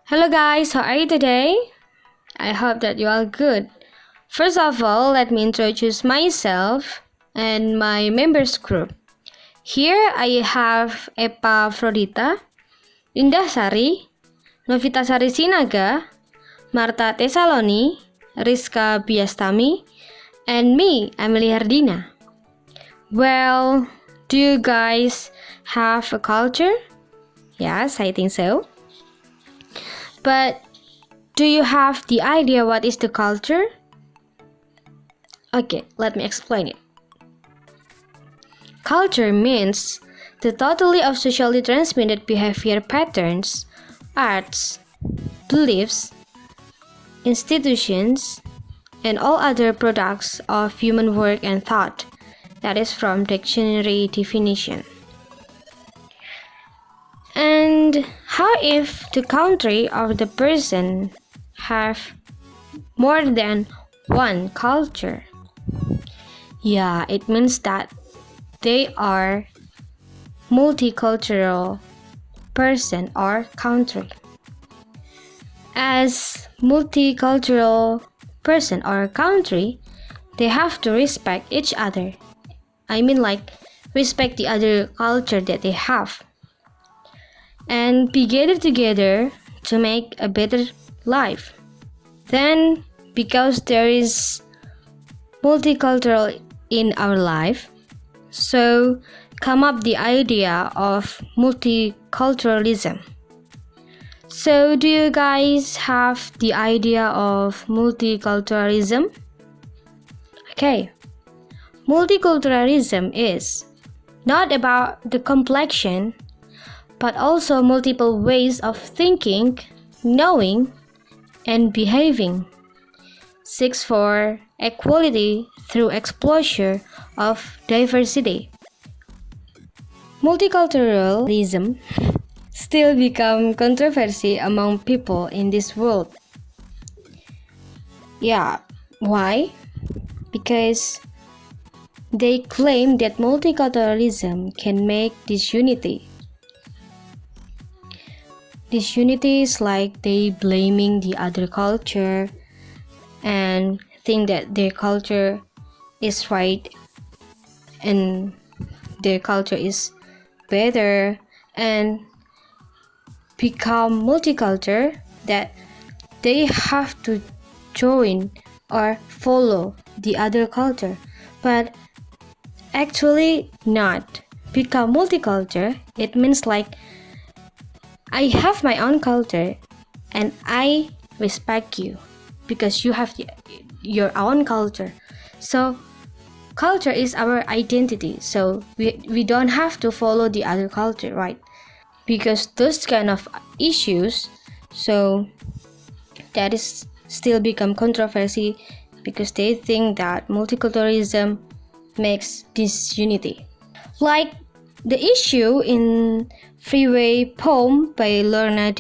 Hello guys, how are you today? I hope that you are good. First of all, let me introduce myself and my members group. Here I have Epafrodita, Indah Sari, Novitasari Sinaga, Marta Tesaloni, Rischa Biastami, and me, Amelya Herdina. Well, do you guys have a culture? Yes, I think so. But do you have the idea what is the culture? Okay, let me explain it. Culture means the totality of socially transmitted behavior patterns, arts, beliefs, institutions, and all other products of human work and thought. That is from dictionary definition. And how if the country or the person have more than one culture? Yeah, it means that they are multicultural person or country. As multicultural person or country, they have to respect each other. I mean like respect the other culture that they have. And be gathered together to make a better life. Then, because there is multicultural in our life, so come up the idea of multiculturalism. So, do you guys have the idea of multiculturalism? Okay, multiculturalism is not about the complexion, but also multiple ways of thinking, knowing, and behaving. Seeks for equality through exposure of diversity. Multiculturalism still become controversy among people in this world. Yeah, why? Because they claim that multiculturalism can make disunity. Disunity is like they blaming the other culture and think that their culture is right and their culture is better and become multicultural that they have to join or follow the other culture, but actually not. Become multicultural, it means like I have my own culture and I respect you because you have your own culture. So culture is our identity. So we don't have to follow the other culture, right? Because those kind of issues, so that is still become controversy because they think that multiculturalism makes disunity. Like the issue in Freeway poem by Lena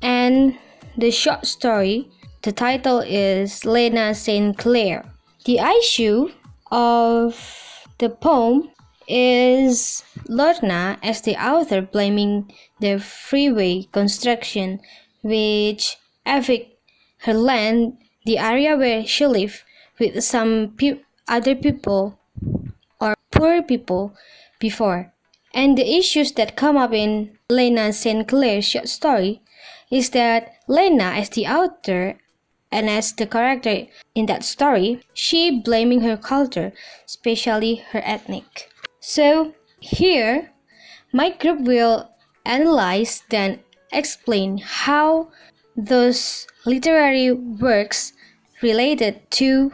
and the short story, the title is Lena Saint Clair. The issue of the poem is Lorna as the author blaming the freeway construction which affect her land, the area where she lived with some other people or poor people before. And the issues that come up in Lena St. Clair's short story is that Lena, as the author and as the character in that story, she blaming her culture, especially her ethnic. So here, my group will analyze then explain how those literary works related to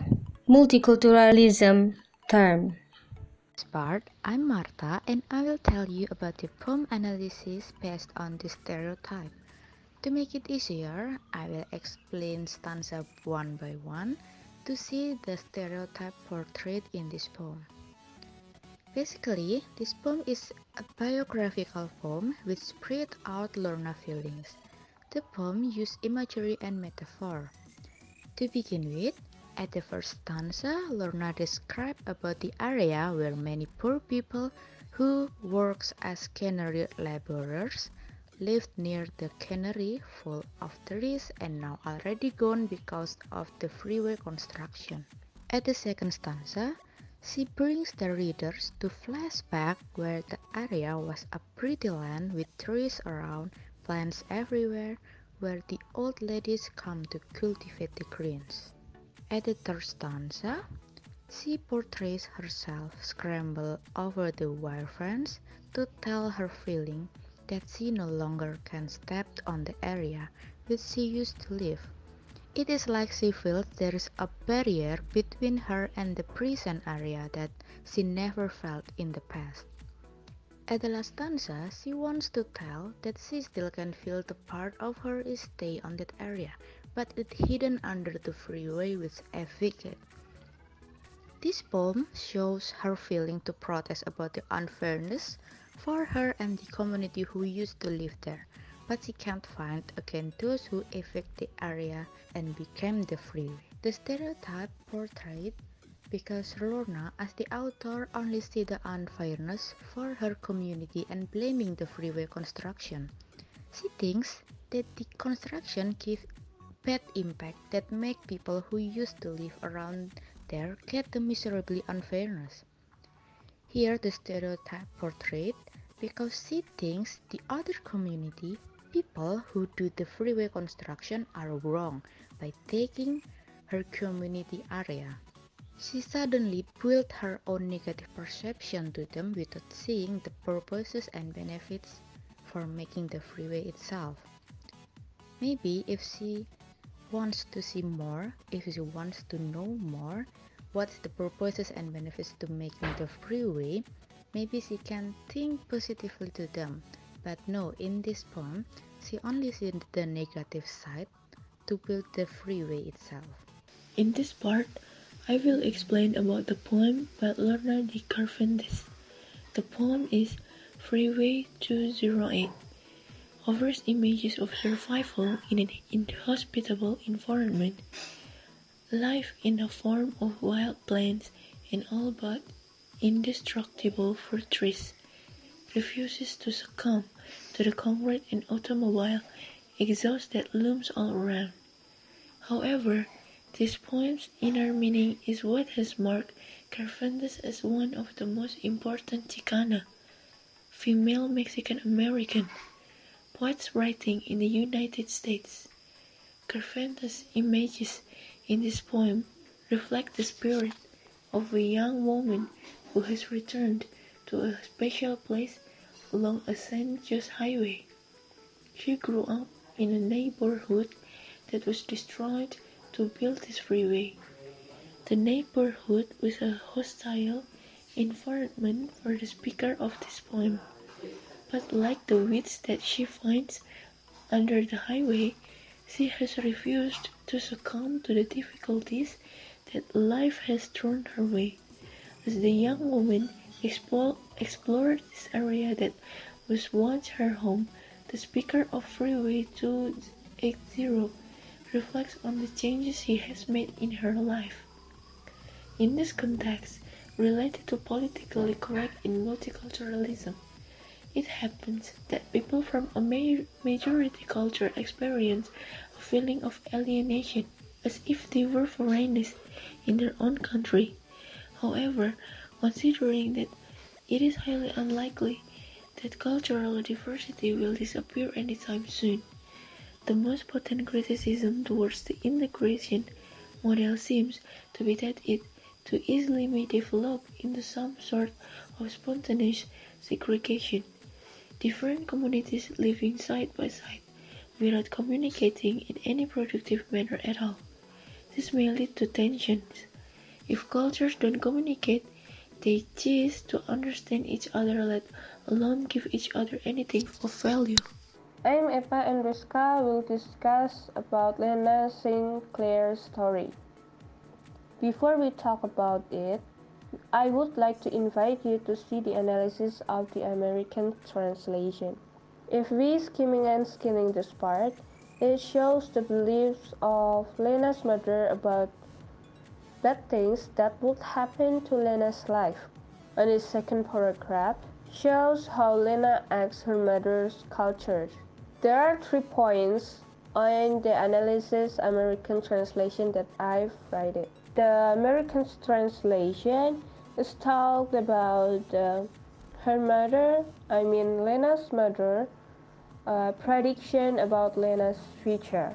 multiculturalism term. Part, I'm Marta and I will tell you about the poem analysis based on the stereotype. To make it easier, I will explain stanza one by one to see the stereotype portrayed in this poem. Basically, this poem is a biographical poem which spread out Lorna feelings. The poem uses imagery and metaphor. To begin with, at the first stanza, Lorna describes about the area where many poor people who works as cannery laborers lived near the cannery full of trees and now already gone because of the freeway construction. At the second stanza, she brings the readers to flashback where the area was a pretty land with trees around, plants everywhere, where the old ladies come to cultivate the greens. At the third stanza, she portrays herself scramble over the wire fence to tell her feeling that she no longer can step on the area which she used to live. It is like she feels there is a barrier between her and the present area that she never felt in the past. At the last stanza, she wants to tell that she still can feel the part of her is stay on that area, but it's hidden under the freeway which evicted. This poem shows her feeling to protest about the unfairness for her and the community who used to live there, but she can't find again those who evict the area and became the freeway. The stereotype portrayed because Lorna as the author only see the unfairness for her community and blaming the freeway construction. She thinks that the construction gives bad impact that make people who used to live around there get the miserably unfairness. Here the stereotype portrayed because she thinks the other community, people who do the freeway construction are wrong by taking her community area. She suddenly built her own negative perception to them without seeing the purposes and benefits for making the freeway itself. Maybe if she wants to see more, if she wants to know more, what's the purposes and benefits to making the freeway, maybe she can think positively to them. But no, in this poem, she only sees the negative side to build the freeway itself. In this part, I will explain about the poem by Lena de Carpenters. The poem is Freeway 208. Offers images of survival in an inhospitable environment, life in the form of wild plants and all but indestructible fruit trees, refuses to succumb to the concrete and automobile exhaust that looms all around. However, this poem's inner meaning is what has marked Carpenters as one of the most important Chicana, female Mexican-American, poets writing in the United States. Carpenter's images in this poem reflect the spirit of a young woman who has returned to a special place along a San Jose highway. She grew up in a neighborhood that was destroyed to build this freeway. The neighborhood was a hostile environment for the speaker of this poem. But like the weeds that she finds under the highway, she has refused to succumb to the difficulties that life has thrown her way. As the young woman explored this area that was once her home, the speaker of Freeway 280 reflects on the changes she has made in her life. In this context, related to politically correct in multiculturalism, it happens that people from a majority culture experience a feeling of alienation as if they were foreigners in their own country. However, considering that it is highly unlikely that cultural diversity will disappear anytime soon, the most potent criticism towards the integration model seems to be that it too easily may develop into some sort of spontaneous segregation. Different communities living side by side without communicating in any productive manner at all. This may lead to tensions. If cultures don't communicate, they cease to understand each other, let alone give each other anything of value. I am Eva and Rischa will discuss about Lena St. Clair's story. Before we talk about it, I would like to invite you to see the analysis of the American translation. If we skimming and skinning this part, it shows the beliefs of Lena's mother about bad things that would happen to Lena's life. And the second paragraph shows how Lena acts her mother's culture. There are 3 points on the analysis American translation that I've read it. The American translation is talked about her mother, Lena's mother, prediction about Lena's future.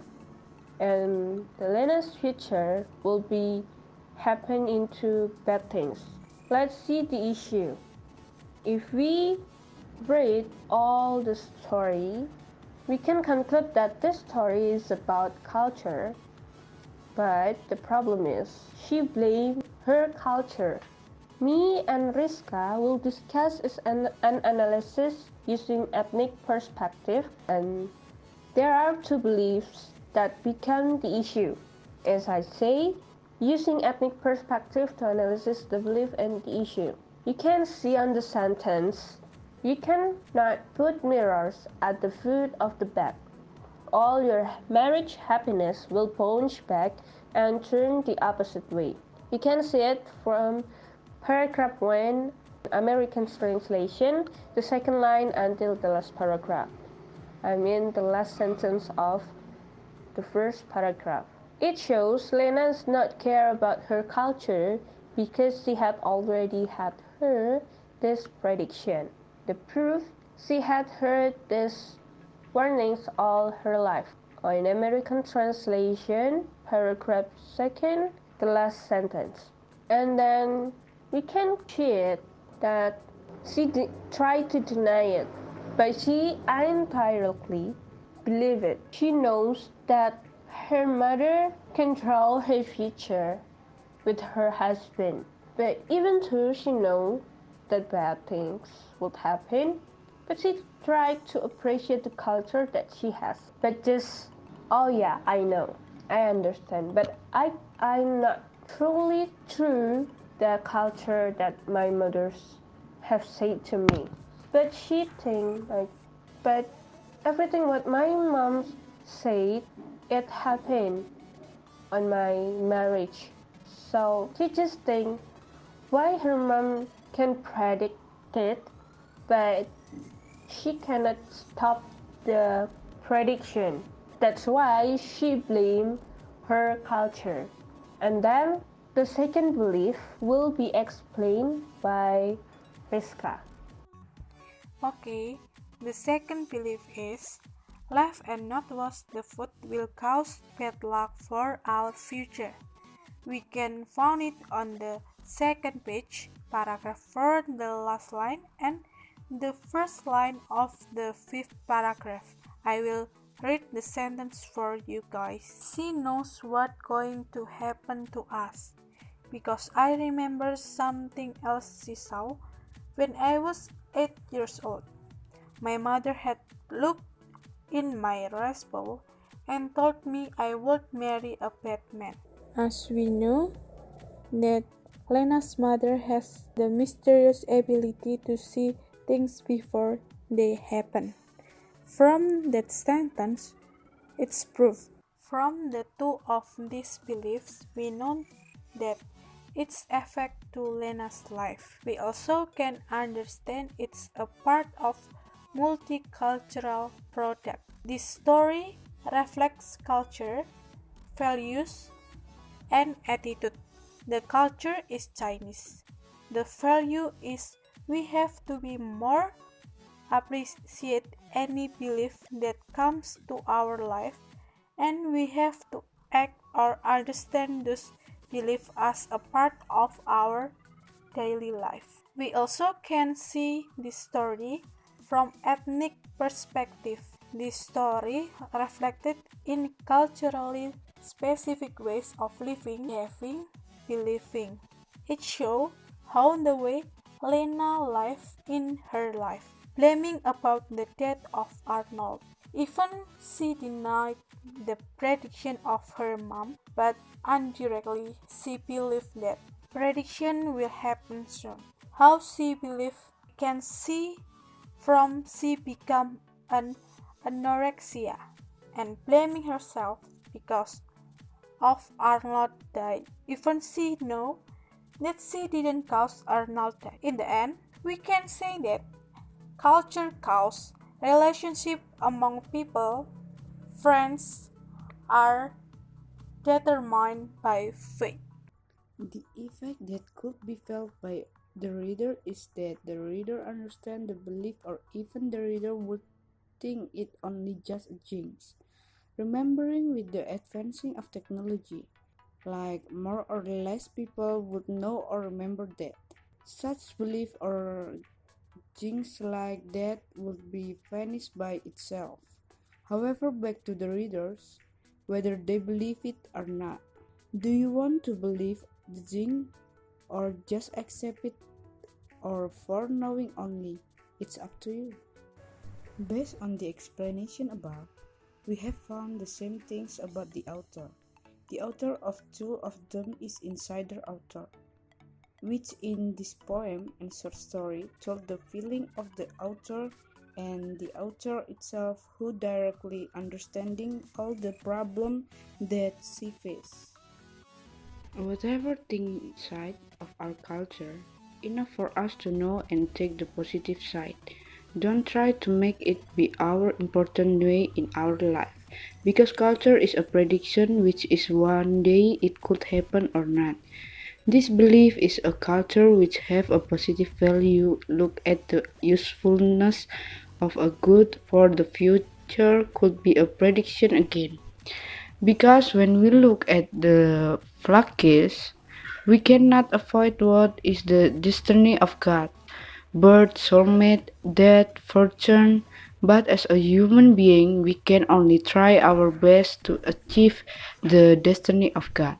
And the Lena's future will be happen into bad things. Let's see the issue. If we read all the story, we can conclude that this story is about culture, but the problem is she blamed her culture. Me and Rischa will discuss an analysis using ethnic perspective, and there are 2 beliefs that become the issue. As I say, using ethnic perspective to analyze the belief and the issue. You can see on the sentence, you cannot put mirrors at the foot of the bed. All your marriage happiness will bounce back and turn the opposite way. You can see it from paragraph 1, American translation, the second line until the last paragraph. The last sentence of the first paragraph. It shows Lena does not care about her culture because she had already had heard this prediction. The proof, she had heard these warnings all her life. Or in American translation, paragraph 2, the last sentence. And then we can see it that she tried to deny it, but she entirely believed it. She knows that her mother controls her future with her husband, but even though she knows that bad things would happen, but she tried to appreciate the culture that she has. But just, oh yeah, I know, I understand, but I'm not truly true the culture that my mothers have said to me. But she think but everything what my mom said, it happened on my marriage. So she just think why her mom can predict it, but she cannot stop the prediction. That's why she blamed her culture. And then the second belief will be explained by Rischa. Okay, the second belief is left and not wash the food will cause bad luck for our future. We can find it on the second page, paragraph 4, the last line, and the first line of the 5th paragraph. I will read the sentence for you guys. She knows what's going to happen to us, because I remember something else she saw when I was 8 years old. My mother had looked in my rice bowl and told me I would marry a bad man. As we know that Lena's mother has the mysterious ability to see things before they happen. From that sentence, it's proof. From the 2 of these beliefs, we know that its effect to Lena's life. We also can understand it's a part of multicultural product. This story reflects culture, values, and attitude. The culture is Chinese. The value is we have to be more appreciate any belief that comes to our life, and we have to act or understand those beliefs as a part of our daily life. We also can see this story from ethnic perspective. This story reflected in culturally specific ways of living, behaving, believing. It shows how the way Lena lived in her life, blaming about the death of Arnold. Even she denied the prediction of her mom, but indirectly she believed that prediction will happen soon. How she believed can see from she become an anorexia and blaming herself because of Arnold died. Even she know that she didn't cause Arnold death. In the end, we can say that culture caused Relationship among people, friends, are determined by fate. The effect that could be felt by the reader is that the reader understands the belief, or even the reader would think it only just a jinx. Remembering with the advancing of technology, like more or less people would know or remember that. Such belief or jinx like that would be vanished by itself. However, back to the readers, whether they believe it or not. Do you want to believe the jinx or just accept it or for knowing only? It's up to you. Based on the explanation above, we have found the same things about the author. The author of two of them is insider author, which in this poem and short story told the feeling of the author and the author itself, who directly understanding all the problem that she faced. Whatever thing side of our culture, enough for us to know and take the positive side. Don't try to make it be our important way in our life, because culture is a prediction which is one day it could happen or not. This belief is a culture which have a positive value. Look at the usefulness of a good for the future could be a prediction again. Because when we look at the flags, we cannot avoid what is the destiny of God. Birth, soulmate, death, fortune. But as a human being, we can only try our best to achieve the destiny of God.